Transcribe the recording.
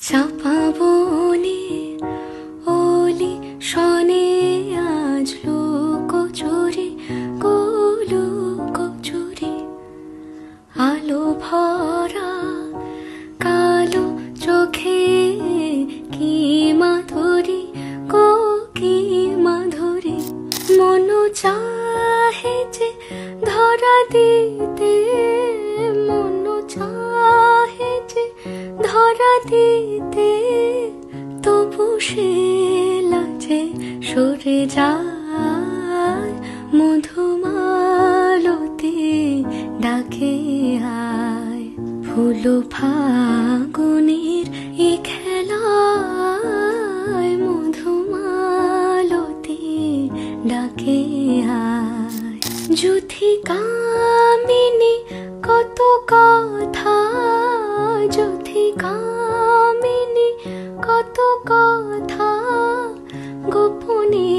চাপা বনে ওলি শনে আজ লুকোচুরি লুকোচুরি আলো ভরা কালো চোখে কি মাধুরী কি মাধুরী মন চাহে যে ধরা দিতে মন চাহে যে ধরা দিতে তবু সে লাজে সরে যায় মধুমালতি ডাকে আয় ফুল ফাগুনের এ খেলায় মধুমালতি ডাকে আয় যুথি কামিনী কত কথা যুথি কামিনী কত কথা গোপনে